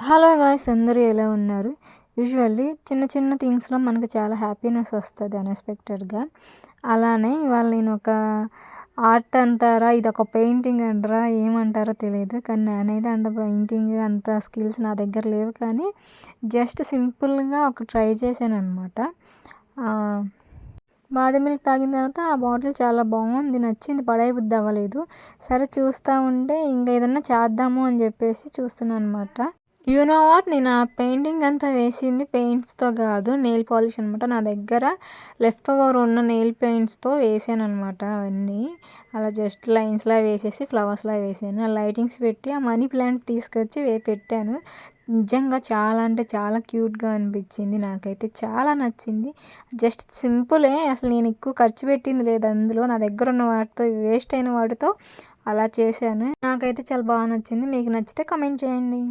Hello guys, అందరూ ఎలా ఉన్నారు? యూజువల్లీ చిన్న చిన్న థింగ్స్‌లో మనకు చాలా హ్యాపీనెస్ వస్తది అన్‌ఎక్స్‌పెక్టెడ్‌గా. అలానే ఇవాళ నేను ఒక ఆర్ట్ అంటారా, ఇదొక పెయింటింగ్ అంటారా, ఏమంటారో తెలీదు. కానీ నేనైతే అంత పెయింటింగ్ అంత స్కిల్స్ నా దగ్గర లేవు. కానీ జస్ట్ సింపుల్‌గా ఒక ట్రై చేశాననమాట. బాదం మిల్క్ తాగిన తర్వాత ఆ బాటిల్ చాలా బాగుంది, నచ్చింది, పడేయబుద్ధి అవ్వలేదు. సరే చూస్తా ఉంటే ఇంకా ఏదన్నా చేద్దాము అని చెప్పేసి చూస్తున్నాను అనమాట. యూ నో వాట్, నేను ఆ పెయింటింగ్ అంతా వేసింది పెయింట్స్‌తో గాదు, నెయిల్ పాలిష్ అనమాట. నా దగ్గర లెఫ్ట్ ఓవర్ ఉన్న నెయిల్ పెయింట్స్‌తో వేసాననమాట అవన్నీ. అలా జస్ట్ లైన్స్‌లా వేసేసి ఫ్లవర్స్‌లా వేసాను. ఆ లైటింగ్స్ పెట్టి ఆ మనీ ప్లాంట్ తీసుకొచ్చి పెట్టాను. నిజంగా చాలా అంటే చాలా క్యూట్‌గా అనిపించింది. నాకైతే చాలా నచ్చింది. జస్ట్ సింపులే, అసలు నేను ఎక్కువ ఖర్చు పెట్టింది లేదు అందులో. నా దగ్గర ఉన్న వాటితో, వేస్ట్ అయిన వాటితో అలా చేశాను. నాకైతే చాలా బాగా నచ్చింది. మీకు నచ్చితే కామెంట్ చేయండి.